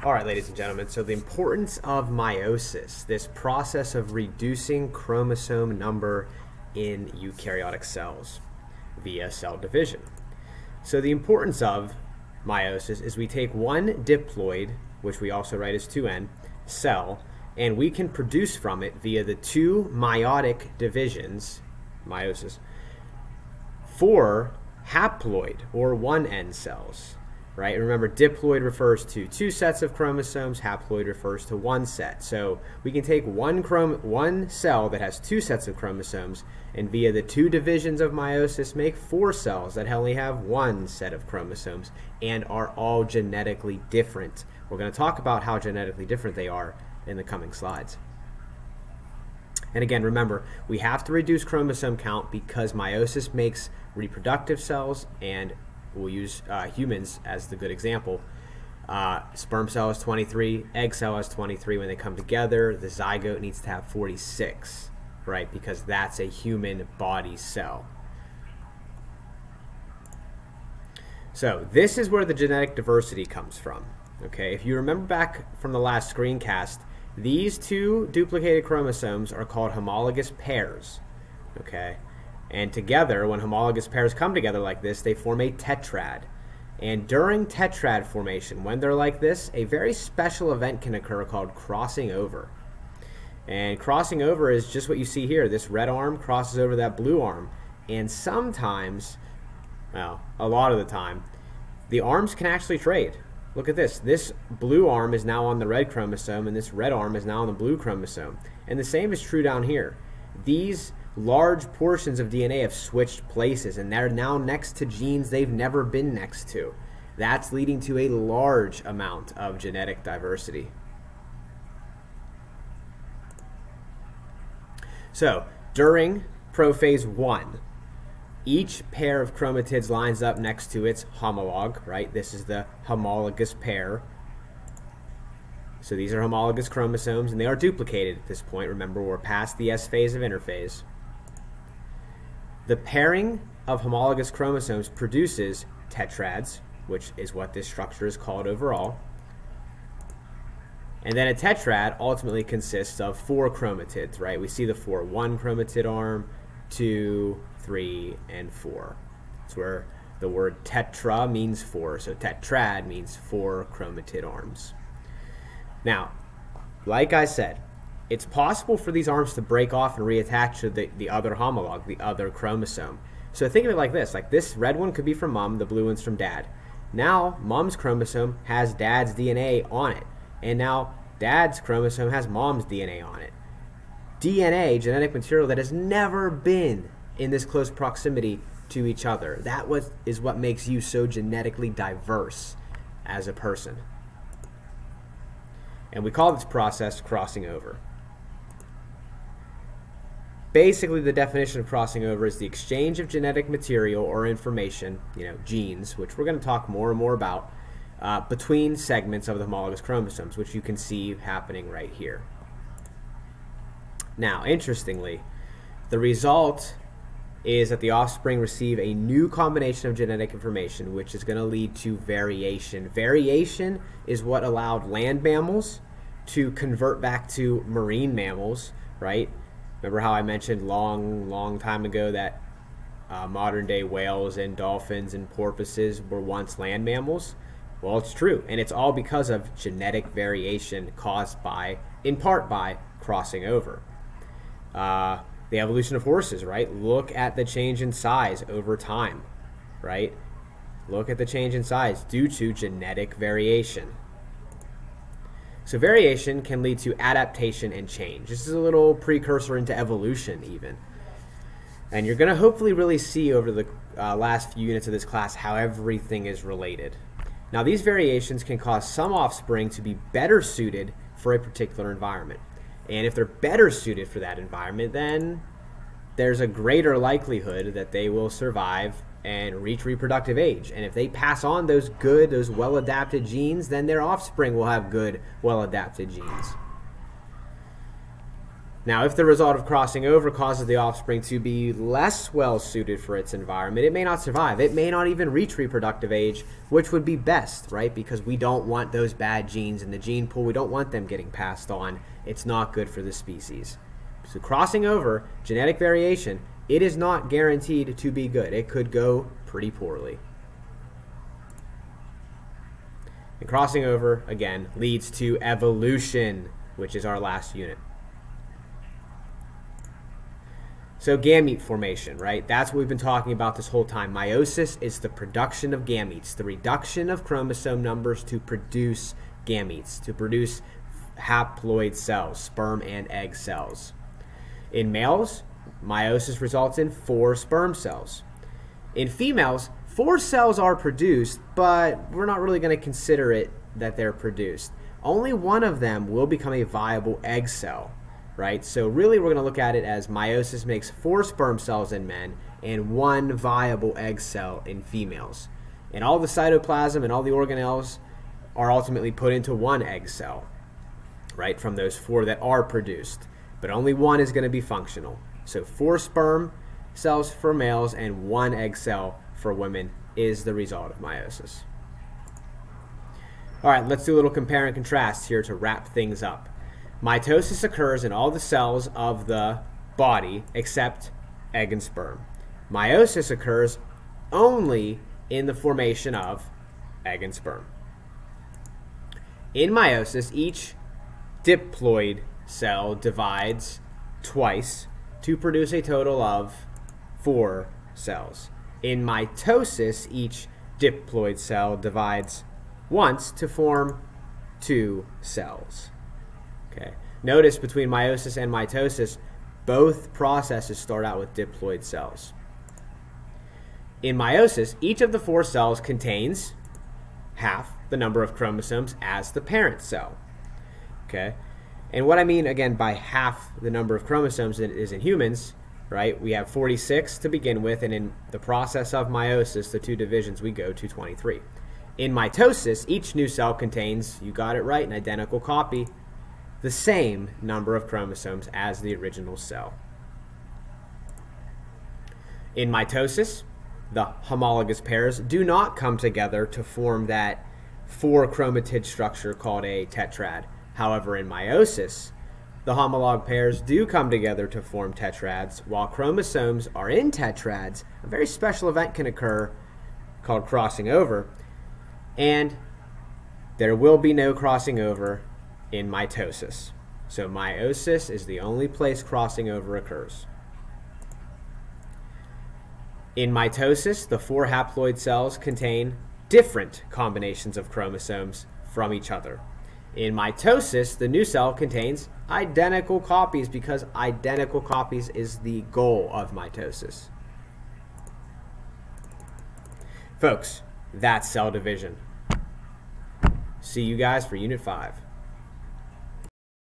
All right, ladies and gentlemen, so the importance of meiosis, this process of reducing chromosome number in eukaryotic cells via cell division. So the importance of meiosis is we take one diploid, which we also write as 2N, cell, and we can produce from it via the two meiotic divisions, meiosis, 4 haploid or 1N cells. Right? Remember, diploid refers to 2 sets of chromosomes, haploid refers to 1 set. So we can take one cell that has 2 sets of chromosomes and via the 2 divisions of meiosis make 4 cells that only have 1 set of chromosomes and are all genetically different. We're going to talk about how genetically different they are in the coming slides. And again, remember, we have to reduce chromosome count because meiosis makes reproductive cells, and we'll use humans as the good example. Sperm cell has 23, egg cell has 23. When they come together, the zygote needs to have 46, right? Because that's a human body cell. So this is where the genetic diversity comes from. Okay, if you remember back from the last screencast, these 2 duplicated chromosomes are called homologous pairs. Okay. And together, when homologous pairs come together like this, they form a tetrad. And during tetrad formation, when they're like this, a very special event can occur called crossing over. And crossing over is just what you see here. This red arm crosses over that blue arm. And sometimes, well, a lot of the time, the arms can actually trade. Look at this. This blue arm is now on the red chromosome, and this red arm is now on the blue chromosome. And the same is true down here. These large portions of DNA have switched places, and they're now next to genes they've never been next to. That's leading to a large amount of genetic diversity. So, during prophase 1, each pair of chromatids lines up next to its homologue, right? This is the homologous pair. So these are homologous chromosomes, and they are duplicated at this point. Remember, we're past the S phase of interphase. The pairing of homologous chromosomes produces tetrads, which is what this structure is called overall. And then a tetrad ultimately consists of 4 chromatids, right? We see the 4, 1 chromatid arm, 2, 3, and 4. That's where the word tetra means 4, so tetrad means 4 chromatid arms. Now, like I said, it's possible for these arms to break off and reattach to the other homologue, the other chromosome. So think of it like this red one could be from mom, the blue one's from dad. Now, mom's chromosome has dad's DNA on it, and now dad's chromosome has mom's DNA on it. DNA, genetic material that has never been in this close proximity to each other. That is what makes you so genetically diverse as a person. And we call this process crossing over. Basically, the definition of crossing over is the exchange of genetic material or information, genes, which we're going to talk more and more about, between segments of the homologous chromosomes, which you can see happening right here. Now, interestingly, the result is that the offspring receive a new combination of genetic information, which is going to lead to variation. Variation is what allowed land mammals to convert back to marine mammals, right? Remember how I mentioned long time ago that modern day whales and dolphins and porpoises were once land mammals? Well, it's true, and it's all because of genetic variation caused in part by crossing over. The evolution of horses, right? Look at the change in size over time, right? Look at the change in size due to genetic variation. So variation can lead to adaptation and change. This is a little precursor into evolution even. And you're going to hopefully really see over the last few units of this class how everything is related. Now, these variations can cause some offspring to be better suited for a particular environment. And if they're better suited for that environment, then there's a greater likelihood that they will survive and reach reproductive age. And if they pass on those well-adapted genes, then their offspring will have good, well-adapted genes. Now, if the result of crossing over causes the offspring to be less well suited for its environment, it may not survive. It may not even reach reproductive age, which would be best, right? Because we don't want those bad genes in the gene pool. We don't want them getting passed on. It's not good for the species. So crossing over, genetic variation, it is not guaranteed to be good. It could go pretty poorly. And crossing over, again, leads to evolution, which is our last unit. So gamete formation, right? That's what we've been talking about this whole time. Meiosis is the production of gametes, the reduction of chromosome numbers to produce gametes, to produce haploid cells, sperm and egg cells. In males, meiosis results in 4 sperm cells. In females, 4 cells are produced, but we're not really going to consider it that they're produced. Only one of them will become a viable egg cell. Right? So really we're going to look at it as meiosis makes 4 sperm cells in men and 1 viable egg cell in females. And all the cytoplasm and all the organelles are ultimately put into 1 egg cell, right, from those 4 that are produced. But only 1 is going to be functional. So 4 sperm cells for males and 1 egg cell for women is the result of meiosis. All right, let's do a little compare and contrast here to wrap things up. Mitosis occurs in all the cells of the body except egg and sperm. Meiosis occurs only in the formation of egg and sperm. In meiosis, each diploid cell divides twice to produce a total of 4 cells. In mitosis, each diploid cell divides once to form 2 cells. Okay. Notice between meiosis and mitosis, both processes start out with diploid cells. In meiosis, each of the 4 cells contains half the number of chromosomes as the parent cell. Okay. And what I mean, again, by half the number of chromosomes is in humans, right? We have 46 to begin with, and in the process of meiosis, the 2 divisions, we go to 23. In mitosis, each new cell contains, you got it right, an identical copy, the same number of chromosomes as the original cell. In mitosis, the homologous pairs do not come together to form that 4-chromatid structure called a tetrad. However, in meiosis, the homolog pairs do come together to form tetrads. While chromosomes are in tetrads, a very special event can occur called crossing over, and there will be no crossing over in mitosis. So meiosis is the only place crossing over occurs. In mitosis, the 4 haploid cells contain different combinations of chromosomes from each other. In mitosis, the new cell contains identical copies because identical copies is the goal of mitosis. Folks, that's cell division. See you guys for Unit 5.